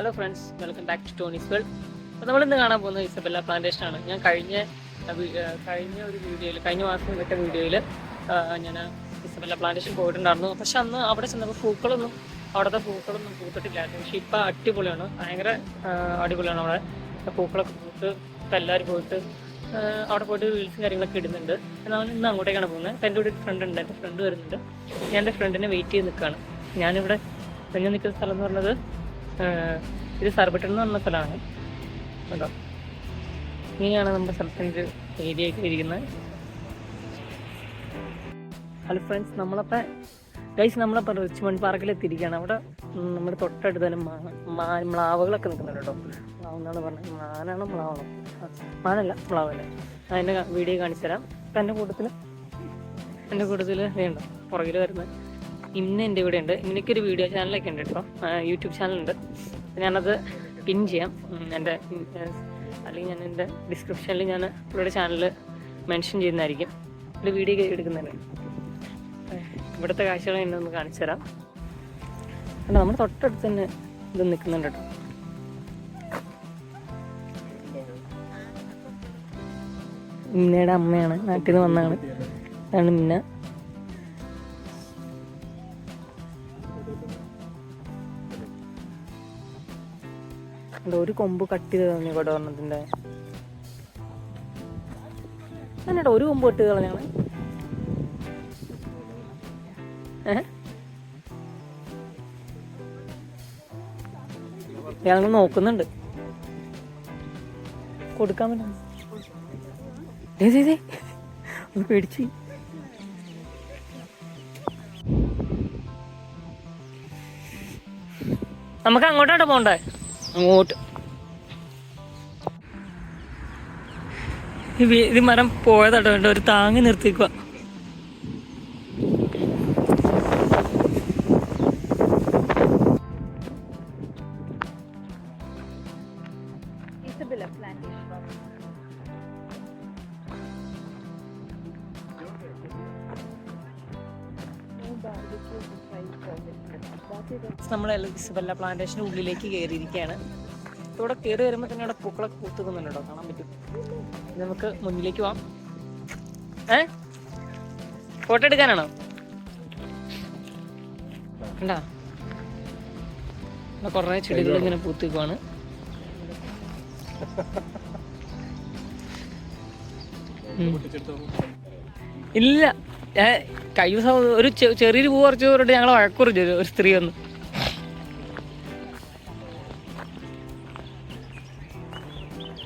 Hello friends, welcome back to Tony's World. അപ്പോൾ നമ്മളിന്ന് കാണാൻ പോകുന്നത് ഇസബെല്ല പ്ലാന്റേഷൻ ആണ്. ഞാൻ കഴിഞ്ഞ ഒരു വീഡിയോയിൽ, കഴിഞ്ഞ മാസം ഇട്ട വീഡിയോയിൽ ഞാൻ ഇസബെല്ല പ്ലാന്റേഷൻ പോയിട്ടുണ്ടായിരുന്നു. പക്ഷെ അന്ന് അവിടെ ചെന്നപ്പോൾ അവിടുത്തെ പൂക്കളൊന്നും പൂത്തിട്ടില്ലായിരുന്നു. പക്ഷെ ഇപ്പം അടിപൊളിയാണ്, ഭയങ്കര അടിപൊളിയാണ്. അവിടെ പൂക്കളൊക്കെ പൂത്ത് ഇപ്പം എല്ലാവരും പോയിട്ട് അവിടെ പോയിട്ട് റീൽസും കാര്യങ്ങളൊക്കെ ഇടുന്നുണ്ട്. നമ്മൾ ഇന്ന് അങ്ങോട്ടേക്കാണ് പോകുന്നത്. അപ്പം എൻ്റെ കൂടെ ഒരു ഫ്രണ്ട് ഉണ്ട്, എൻ്റെ ഫ്രണ്ട് വരുന്നുണ്ട്. ഞാൻ എൻ്റെ ഫ്രണ്ടിനെ വെയിറ്റ് ചെയ്ത് നിൽക്കുകയാണ്. ഞാനിവിടെ ഞാൻ നിൽക്കുന്ന സ്ഥലം എന്ന് പറഞ്ഞത് ഇത് സർബട്ടൺ എന്ന് പറഞ്ഞ സ്ഥലമാണ് കേട്ടോ. ഇങ്ങനെയാണ് നമ്മുടെ സ്ഥലത്തിൻ്റെ ഏരിയ ഒക്കെ ഇരിക്കുന്നത്. ഹലോ ഫ്രണ്ട്സ്, നമ്മളപ്പോൾ റിച്ച്മണ്ട് പാർക്കിൽ എത്തിയിരിക്കുകയാണ്. അവിടെ നമ്മുടെ തൊട്ടടുത്ത് തന്നെ മ്ലാവുകളൊക്കെ നിൽക്കുന്നുണ്ട് കേട്ടോ. മ്ലാവെന്നാണ് പറഞ്ഞത്, മാനാണോ മ്ലാവാണോ? മാനല്ല, മ്ലാവല്ല. അതിൻ്റെ വീഡിയോ കാണിച്ചു തരാം. അപ്പം എൻ്റെ കൂട്ടത്തിൽ വേണ്ട പുറകിൽ വരുന്നത് എൻ്റെ ഇവിടെ ഉണ്ട്. ഇന്നൊരു വീഡിയോ ചാനലൊക്കെ ഉണ്ട് കേട്ടോ, യൂട്യൂബ് ചാനലുണ്ട്. ഞാനത് പിൻ ചെയ്യാം അല്ലെങ്കിൽ ഞാൻ എൻ്റെ ഡിസ്ക്രിപ്ഷനിൽ ഞാൻ പുള്ളിയുടെ ചാനൽ മെൻഷൻ ചെയ്യുന്നതായിരിക്കും. ഒരു വീഡിയോ എടുക്കുന്നുണ്ട്. ഇവിടുത്തെ കാഴ്ചകൾ എന്നെ ഒന്ന് കാണിച്ചു തരാം. അല്ല, നമ്മുടെ തൊട്ടടുത്ത് തന്നെ ഇത് നിൽക്കുന്നുണ്ട് കേട്ടോ. മിന്നയുടെ അമ്മയാണ്, നാട്ടിൽ നിന്ന് വന്നതാണ്. അതാണ് മിന്ന. ഒരു കൊമ്പ് കട്ട് ചെയ്ത് കളഞ്ഞു കേട്ടോ ഒരെണ്ണത്തിൻ്റെ. എന്നേട്ടാ ഒരു കൊമ്പ് കട്ട് കളഞ്ഞാണ്. ഇയാൾ നോക്കുന്നുണ്ട്, കൊടുക്കാൻ പറ്റും. ഒന്ന് പേടിച്ച്. നമുക്ക് അങ്ങോട്ടാണ് പോണ്ടേ? അങ്ങോട്ട്. ഇത് മരം പോയതാട്ടോ, വേണ്ട ഒരു താങ്ങി നിർത്തിക്കുക. നമ്മൾ ഇസബെല്ല പ്ലാന്റേഷൻ്റെ ഉള്ളിലേക്ക് കയറിയിരിക്കുകയാണ്. ഇവിടെ കയറി വരുമ്പോൾ തന്നെ അവിടെ പൂക്കളൊക്കെ പൂത്തുക്കുന്നുണ്ട് കേട്ടോ, കാണാൻ പറ്റും. നമുക്ക് മുന്നിലേക്ക് പോവാം. ഫോട്ടോ എടുക്കാനാണോ? കണ്ടാ കുറേ ചെടികൾ ഇങ്ങനെ പൂത്തിക്കുവാണ്. ഇല്ല, കഴിഞ്ഞ ദിവസം ഒരു ചെറിയൊരു പൂ പറിച്ചു പറഞ്ഞിട്ട് ഞങ്ങളെ വഴക്കുറിച്ചു ഒരു സ്ത്രീ വന്ന്.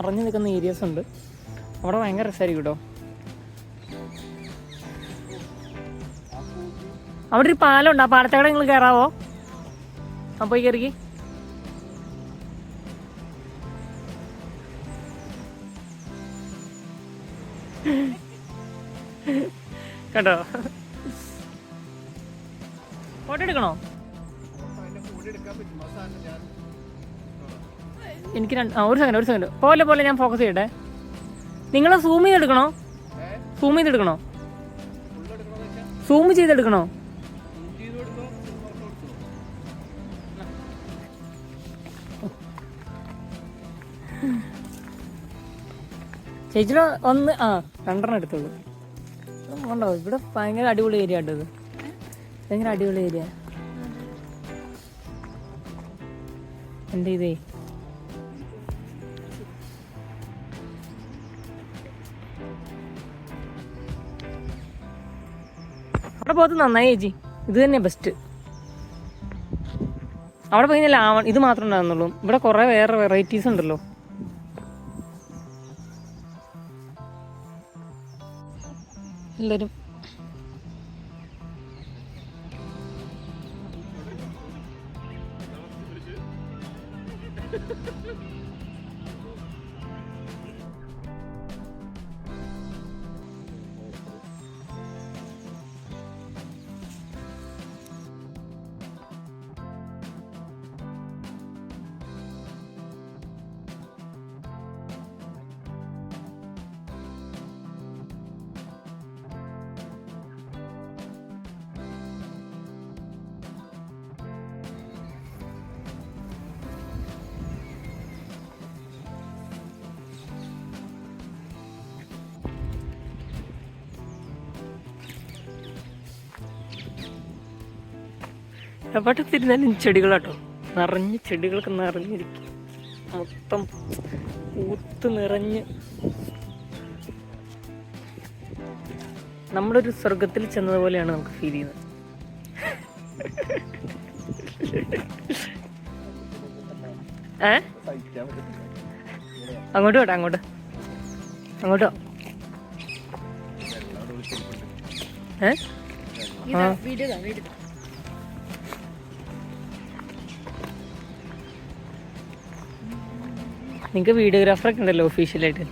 പറഞ്ഞു നിൽക്കുന്ന ഏരിയാസ് ഉണ്ട്, അവിടെ ഭയങ്കര രസമായിരിക്കും കേട്ടോ. അവിടെ ഒരു പാലമുണ്ട്, ആ പാലത്തേടെ നിങ്ങൾ കയറാവോ? ആ പോയി കയറിക്ക്. കേട്ടോ, ഫോട്ടോ എടുക്കണോ? എനിക്ക് ഒരു സെക്കൻഡ് പോലെ ഞാൻ ഫോക്കസ് ചെയ്യട്ടെ. നിങ്ങൾ സൂം ചെയ്തെടുക്കണോ? സൂം ചെയ്തെടുക്കണോ? ചേച്ചിയുടെ ഒന്ന് രണ്ടെണ്ണം എടുത്തോളൂ. ഉണ്ടോ? ഇവിടെ ഭയങ്കര അടിപൊളി ഏരിയ കേട്ടോ. ഇത് ഭയങ്കര അടിപൊളി ഏരിയ. എൻ്റെ ഇതേ അവിടെ പോകത്ത് നന്നായി ചേച്ചി. ഇത് തന്നെ ബെസ്റ്റ്. അവിടെ പോയി ഇത് മാത്രമേ ഉണ്ടാകുന്നുള്ളൂ. ഇവിടെ കുറേ വേറെ വെറൈറ്റീസ് ഉണ്ടല്ലോ. എല്ലാവരും എവിടെ തിരിഞ്ഞാലും ചെടികളാട്ടോ, നിറഞ്ഞ് ചെടികളൊക്കെ നിറഞ്ഞിരിക്കും, മൊത്തം പൂത്ത് നിറഞ്ഞ് നമ്മളൊരു സ്വർഗത്തിൽ ചെന്നതുപോലെയാണ് നമുക്ക് ഫീൽ ചെയ്യുന്നത്. അങ്ങോട്ട് വേട്ടെ, അങ്ങോട്ടോ നിങ്ങക്ക് വീഡിയോഗ്രാഫറൊക്കെ ഉണ്ടല്ലോ ഒഫീഷ്യലായിട്ട്.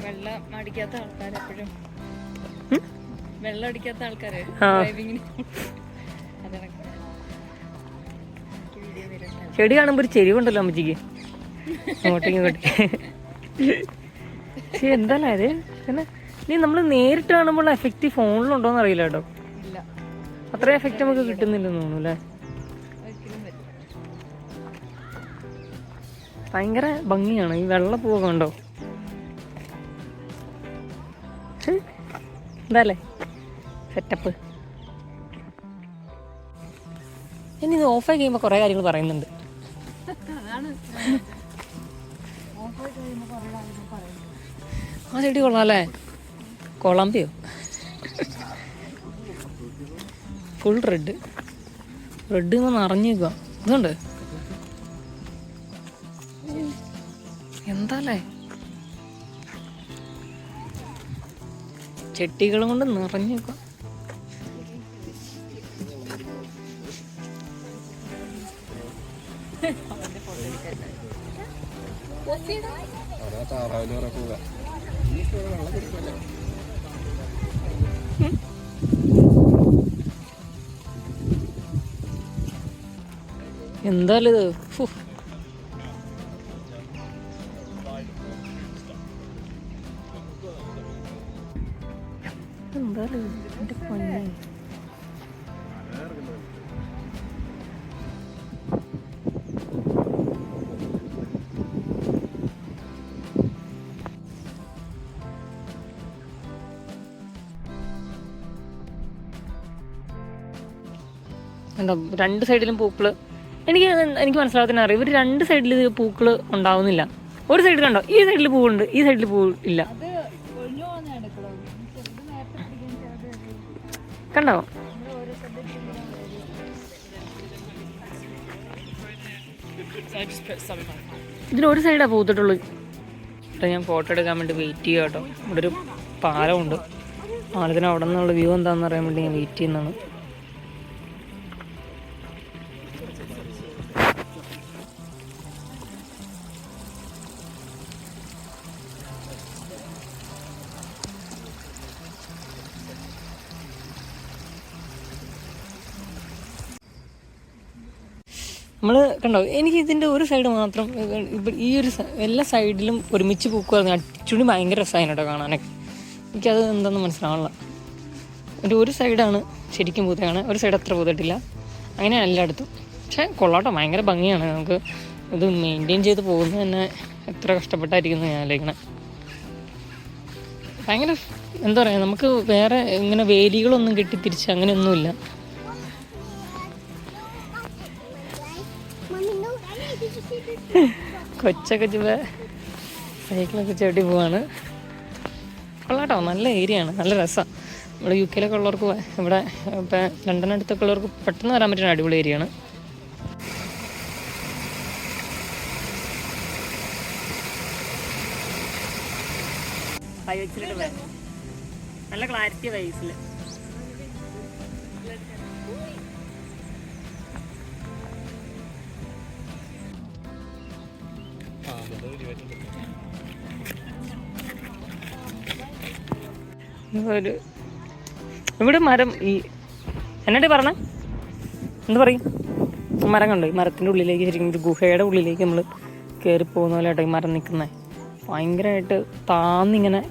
വെള്ളം അടിക്കാത്ത ആൾക്കാര് ചെടി കാണുമ്പോ ഒരു ചെരിവുണ്ടല്ലോ അമ്മച്ചിക്ക്, അങ്ങോട്ടേക്ക് ഇങ്ങോട്ടേക്ക്. പക്ഷെ എന്തായാലും അത് പിന്നെ നീ നമ്മൾ നേരിട്ട് കാണുമ്പോൾ എഫക്റ്റ് ഫോണിലുണ്ടോന്ന് അറിയില്ല കേട്ടോ. അത്ര എഫക്റ്റ് നമുക്ക് കിട്ടുന്നില്ലെന്ന് തോന്നുന്നു അല്ലേ. ഭയങ്കര ഭംഗിയാണ് ഈ വെള്ളപ്പൂവൊക്കെ ഉണ്ടോ. എന്താല്ലേ സെറ്റപ്പ്. ഇനി ഇത് ഓഫായി കഴിയുമ്പോൾ കുറേ കാര്യങ്ങൾ പറയുന്നുണ്ട്. ആ ചെടി കൊള്ളാം അല്ലേ, കൊളംബിയോ ഫുൾ റെഡ് ഇങ്ങനെ നിറഞ്ഞേക്കുക. ഇതുണ്ട് എന്താല്ലേ, ചെട്ടികളും കൊണ്ട് നിറഞ്ഞേക്കുക. എന്തായാലും ഇത് എന്തായാലും ഇതിന്റെ പണി. എന്താ രണ്ട് സൈഡിലും പൂക്കള്, എനിക്ക് മനസ്സിലാകത്തിന് അറിയാം. ഇവർ രണ്ട് സൈഡിൽ പൂക്കള് ഉണ്ടാവുന്നില്ല. ഒരു സൈഡിൽ കണ്ടോ, ഈ സൈഡിൽ പൂവുണ്ട്, ഈ സൈഡിൽ പൂ ഇല്ല. കണ്ടോ, ഇതിലൊരു സൈഡാ പൂത്തിട്ടുള്ളൂ. ഞാൻ ഫോട്ടോ എടുക്കാൻ വേണ്ടി വെയിറ്റ് ചെയ്യാം കേട്ടോ. ഇവിടെ ഒരു പാലമുണ്ട്, പാലത്തിന് അവിടെ നിന്നുള്ള വ്യൂ എന്താണെന്ന് അറിയാൻ വേണ്ടി ഞാൻ വെയിറ്റ് ചെയ്യുന്നതാണ്. നമ്മൾ കണ്ടോ, എനിക്ക് ഇതിൻ്റെ ഒരു സൈഡ് മാത്രം, ഈ ഒരു എല്ലാ സൈഡിലും ഒരുമിച്ച് പൂക്കുക അടിച്ചുകൂടി ഭയങ്കര രസമായി കേട്ടോ കാണാനൊക്കെ. എനിക്കത് എന്താണെന്ന് മനസ്സിലാവണില്ല. ഒരു സൈഡാണ് ശരിക്കും പൂത്തയാണ്, ഒരു സൈഡ് അത്ര പൂത്തിട്ടില്ല. അങ്ങനെയാണ് എല്ലായിടത്തും. പക്ഷേ കൊള്ളാട്ടോ, ഭയങ്കര ഭംഗിയാണ്. നമുക്ക് ഇത് മെയിൻറ്റെയിൻ ചെയ്ത് പോകുന്നത് തന്നെ എത്ര കഷ്ടപ്പെട്ടായിരിക്കുന്നു ഞാൻ ആലോചിക്കണേ. ഭയങ്കര എന്താ പറയുക, നമുക്ക് വേറെ ഇങ്ങനെ വേലികളൊന്നും കെട്ടിത്തിരിച്ച് അങ്ങനെയൊന്നുമില്ല. കൊച്ചൊക്കെ സൈക്കിളൊക്കെ ചവിട്ടി പോവാണ്. കൊള്ളാട്ടോ, നല്ല ഏരിയ ആണ്, നല്ല രസമാണ്. ഇവിടെ UK ഉള്ളവർക്ക്, ഇവിടെ ഇപ്പം ലണ്ടനടുത്തൊക്കെ ഉള്ളവർക്ക് പെട്ടെന്ന് വരാൻ പറ്റുന്ന അടിപൊളി ഏരിയ ആണ്. നല്ല ക്ലാരിറ്റി വൈസിൽ ഒരു ഇവിടെ മരം, ഈ എന്നോട് പറഞ്ഞ എന്ത് പറയും, മരം കണ്ടോ, ഈ മരത്തിൻ്റെ ഉള്ളിലേക്ക് ശരിക്കും ഒരു ഗുഹയുടെ ഉള്ളിലേക്ക് നമ്മൾ കയറി പോകുന്ന പോലെ കേട്ടോ ഈ മരം നിൽക്കുന്നത്. ഭയങ്കരമായിട്ട് താന്നിങ്ങനെ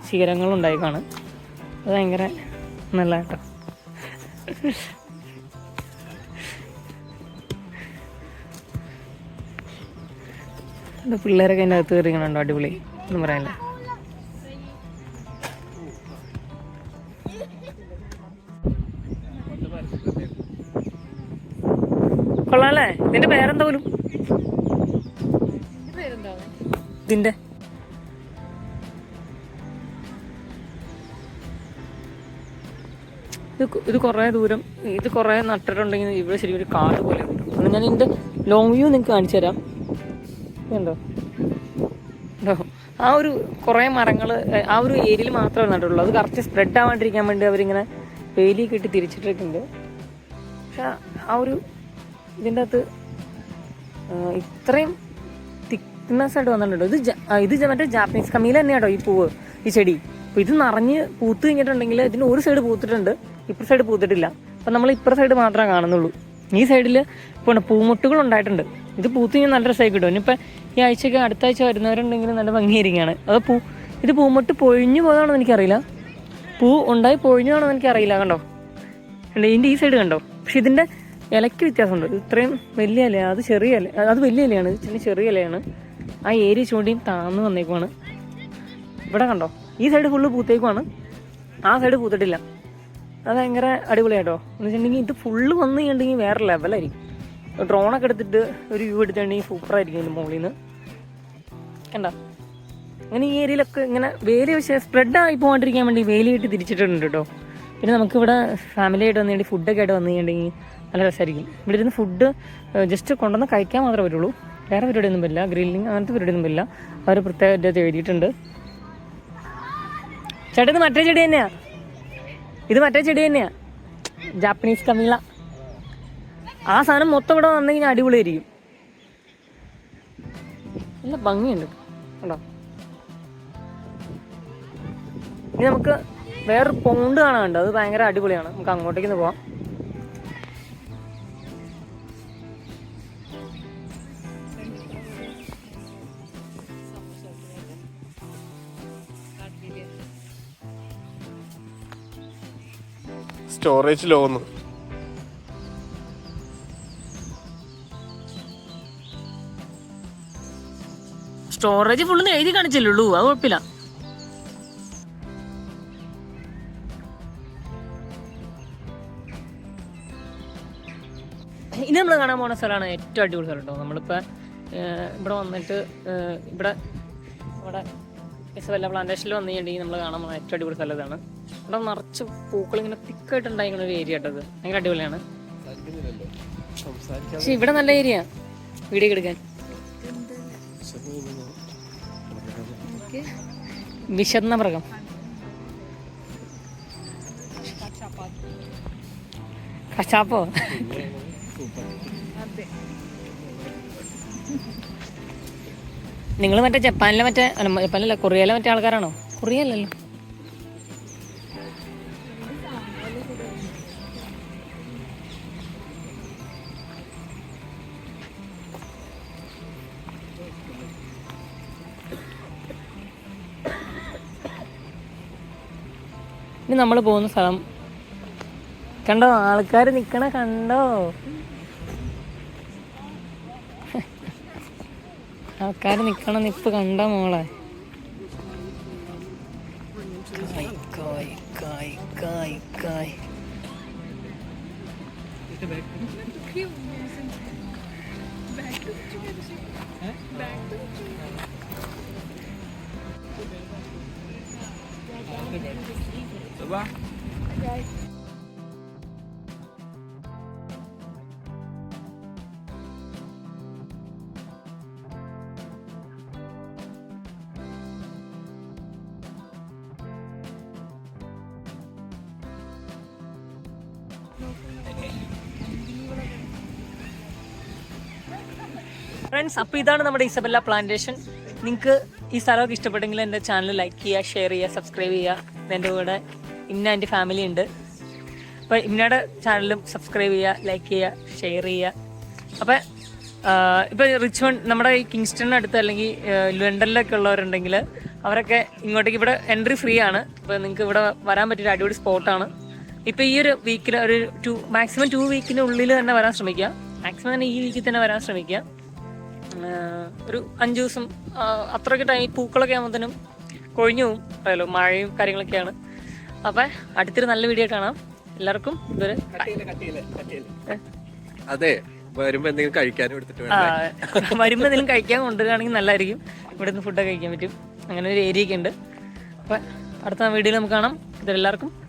ശിഖരങ്ങളുണ്ടായിക്കാണ്. അത് ഭയങ്കര നല്ല കേട്ടോ. പിള്ളേരൊക്കെ അതിൻ്റെ അകത്ത് കയറിക്കണുണ്ടോ, അടിപൊളി ഒന്നും പറയാനില്ല. കൊള്ളാല്ലേ? നിന്റെ പേരെന്താ പോലും? ഇതിന്റെ ഇത് കുറേ ദൂരം, ഇത് കുറേ നട്ടിട്ടുണ്ടെങ്കിൽ ഇവിടെ ശരിക്കും ഒരു കാട് പോലെ ഉണ്ട്. അത് ഞാൻ ഇതിന്റെ ലോങ് വ്യൂ നിങ്ങൾക്ക് കാണിച്ചു തരാം. ഇതുണ്ടോ? ആ ഒരു കുറേ മരങ്ങൾ ആ ഒരു ഏരിയയിൽ മാത്രമേ നട്ടുള്ളൂ. അത് കറക്റ്റ് സ്പ്രെഡ് ആവാണ്ടിരിക്കാൻ വേണ്ടി അവരിങ്ങനെ വേലി കെട്ടി തിരിച്ചിട്ടിട്ടുണ്ട്. പക്ഷെ ആ ഒരു ഇതിൻ്റെ അകത്ത് ഇത്രയും തിക്നെസ് ആയിട്ട് വന്നിട്ടുണ്ടോ? ഇത് മറ്റേ ജാപ്പനീസ് കമീല തന്നെയാട്ടോ ഈ പൂവ്, ഈ ചെടി. അപ്പോൾ ഇത് നിറഞ്ഞ് പൂത്ത് കഴിഞ്ഞിട്ടുണ്ടെങ്കിൽ ഇതിന് ഒരു സൈഡ് പൂത്തിട്ടുണ്ട്, ഇപ്പുറ സൈഡ് പൂത്തിട്ടില്ല. അപ്പം നമ്മൾ ഇപ്പുറ സൈഡ് മാത്രമേ കാണുന്നുള്ളൂ. ഈ സൈഡിൽ ഇപ്പോൾ പൂമുട്ടുകൾ ഉണ്ടായിട്ടുണ്ട്. ഇത് പൂത്ത് കഴിഞ്ഞാൽ നല്ല രസമായി കിട്ടും. ഇനിയിപ്പോൾ ഈ ആഴ്ചയൊക്കെ അടുത്ത ആഴ്ച വരുന്നവരുണ്ടെങ്കിൽ നല്ല ഭംഗിയായിരിക്കുകയാണ്. അത് ഇത് പൂമുട്ട് പൊഴിഞ്ഞു പോയതാണോ എനിക്കറിയില്ല, പൂ ഉണ്ടായി പൊഴിഞ്ഞതാണോ എനിക്കറിയില്ല. കണ്ടോ ഇതിൻ്റെ ഈ സൈഡ് കണ്ടോ? പക്ഷെ ഇതിൻ്റെ ഇലയ്ക്ക് വ്യത്യാസമുണ്ട്. ഇത്രയും വലിയ ഇല, അത് ചെറിയ ഇല, അത് വലിയ ഇലയാണ്, ഇത് ചെറിയ ഇലയാണ്. ആ ഏരിയ ചൂണ്ടിയും താന്ന് വന്നേക്കുവാണ്. ഇവിടെ കണ്ടോ ഈ സൈഡ് ഫുള്ള് പൂത്തേക്കുവാണ്, ആ സൈഡ് പൂത്തിട്ടില്ല. അത് ഭയങ്കര അടിപൊളിയായിട്ടോ. എന്ന് വെച്ചിട്ടുണ്ടെങ്കിൽ ഇത് ഫുള്ള് വന്നു കഴിഞ്ഞിട്ടുണ്ടെങ്കിൽ വേറെ ലെവലായിരിക്കും. ഡ്രോണൊക്കെ എടുത്തിട്ട് ഒരു വ്യൂ എടുത്തിട്ടുണ്ടെങ്കിൽ സൂപ്പറായിരിക്കും ഇതിൻ്റെ മുകളിൽ നിന്ന്. കണ്ടോ? അങ്ങനെ ഈ ഏരിയയിലൊക്കെ ഇങ്ങനെ വേലി പക്ഷേ സ്പ്രെഡായി പോകാണ്ടിരിക്കാൻ വേണ്ടി വേലിയായിട്ട് തിരിച്ചിട്ടുണ്ട് കേട്ടോ. പിന്നെ നമുക്കിവിടെ ഫാമിലി ആയിട്ട് വന്നു കഴിഞ്ഞാൽ ഫുഡൊക്കെ ആയിട്ട് വന്നു കഴിഞ്ഞിട്ടുണ്ടെങ്കിൽ നല്ല രസമായിരിക്കും. ഇവിടെ ഇരുന്ന് ഫുഡ് ജസ്റ്റ് കൊണ്ടുവന്ന് കഴിക്കാൻ മാത്രമേ പറ്റുള്ളൂ, വേറെ പരിപാടിയൊന്നും പറ്റില്ല. ഗ്രില്ലിങ് അങ്ങനത്തെ പരിപാടിയൊന്നും പറ്റില്ല. അവർ പ്രത്യേകമായിട്ട് എഴുതിയിട്ടുണ്ട്. ചേട്ടാ ഇത് മറ്റേ ചെടി തന്നെയാ, ഇത് മറ്റേ ചെടി തന്നെയാ, ജാപ്പനീസ് കമീല. ആ സാധനം മൊത്തം ഇവിടെ വന്നു കഴിഞ്ഞാൽ അടിപൊളിയായിരിക്കും. നല്ല ഭംഗിയുണ്ട് കേട്ടോ. ഇനി നമുക്ക് വേറൊരു പോണ്ട് കാണാനുണ്ട്, അത് ഭയങ്കര അടിപൊളിയാണ്. നമുക്ക് അങ്ങോട്ടേക്ക് പോവാം. സ്റ്റോറേജ് ലോന്ന് സ്റ്റോറേജ് ഫുള്ള് എഴുതി കാണിച്ചില്ലുള്ളൂ, അത് കുഴപ്പമില്ല. ഇനി നമ്മൾ കാണാൻ പോകുന്ന സ്ഥലമാണ് ഏറ്റവും അടിപൊളി സ്ഥലം കേട്ടോ. നമ്മളിപ്പോൾ ഇവിടെ വന്നിട്ട് ഇവിടെ ഇസബെല്ല പ്ലാന്റേഷനിൽ വന്നു കഴിഞ്ഞിട്ടുണ്ടെങ്കിൽ നമ്മൾ കാണാൻ പോകുന്ന ഏറ്റവും അടിപൊളി സ്ഥലം ഇതാണ്. ഇവിടെ നിറച്ച് പൂക്കൾ ഇങ്ങനെ തിക്കായിട്ട് ഉണ്ടായിരിക്കുന്ന ഒരു ഏരിയ കേട്ടത്, ഭയങ്കര അടിപൊളിയാണ്. പക്ഷെ ഇവിടെ നല്ല ഏരിയ വീഡിയോ എടുക്കാൻ. വിശന്ന മൃഗം കശാപ്പോ? നിങ്ങൾ മറ്റേ ജപ്പാനിലെ ജപ്പാനിലല്ല കൊറിയയിലെ മറ്റേ ആൾക്കാരാണോ? കൊറിയല്ലല്ലോ. ഇനി നമ്മൾ പോകുന്ന സ്ഥലം കണ്ടോ? ആൾക്കാർ നിക്കണ കണ്ടോ? ആൾക്കാർ നിക്കണ നിപ്പ് കണ്ടോ മോളെ? ഫ്രണ്ട്സ്, അപ്പോൾ ഇതാണ് നമ്മുടെ ഇസബെല്ല പ്ലാന്റേഷൻ. നിങ്ങൾക്ക് ഈ സ്ഥലമൊക്കെ ഇഷ്ടപ്പെട്ടെങ്കിൽ എൻ്റെ ചാനൽ ലൈക്ക് ചെയ്യുക, ഷെയർ ചെയ്യുക, സബ്സ്ക്രൈബ് ചെയ്യുക. എൻ്റെ കൂടെ ഇന്ന എൻ്റെ ഫാമിലി ഉണ്ട്. അപ്പോൾ ഇന്നയുടെ ചാനലും സബ്സ്ക്രൈബ് ചെയ്യുക, ലൈക്ക് ചെയ്യുക, ഷെയർ ചെയ്യുക. അപ്പോൾ ഇപ്പോൾ റിച്ച്മണ്ട് നമ്മുടെ ഈ കിങ്സ്റ്റണിനടുത്ത് അല്ലെങ്കിൽ ലണ്ടനിലൊക്കെ ഉള്ളവരുണ്ടെങ്കിൽ അവരൊക്കെ ഇങ്ങോട്ടേക്ക്, ഇവിടെ എൻട്രി ഫ്രീ ആണ്. അപ്പോൾ നിങ്ങൾക്ക് ഇവിടെ വരാൻ പറ്റിയൊരു അടിപൊളി സ്പോട്ടാണ്. ഇപ്പോൾ ഈ ഒരു വീക്കിൽ ഒരു മാക്സിമം 2 വീക്കിനുള്ളിൽ തന്നെ വരാൻ ശ്രമിക്കുക. മാക്സിമം തന്നെ ഈ വീക്കിൽ തന്നെ വരാൻ ശ്രമിക്കുക. ഒരു 5 ദിവസം അത്രയ്ക്ക് ടൈം പൂക്കളൊക്കെ ആകുമ്പോഴത്തേനും കൊഴിഞ്ഞു പോകും. അറിയാലോ, മഴയും കാര്യങ്ങളൊക്കെയാണ്. അപ്പം അടുത്തൊരു നല്ല വീഡിയോ കാണാം. എല്ലാവർക്കും ഇതൊരു അതെ വരുമ്പോ എന്തെങ്കിലും കഴിക്കാനും എടുത്തിട്ട് ആ വേണം. വരുമ്പോൾ എന്തെങ്കിലും കഴിക്കാൻ കൊണ്ടുവരികയാണെങ്കിൽ നല്ലതായിരിക്കും. ഇവിടെ നിന്ന് ഫുഡൊക്കെ കഴിക്കാൻ പറ്റും. അങ്ങനെ ഒരു ഏരിയ ഒക്കെ ഉണ്ട്. അപ്പം അടുത്ത വീഡിയോയിൽ നമുക്ക് കാണാം. ഇതെല്ലാവർക്കും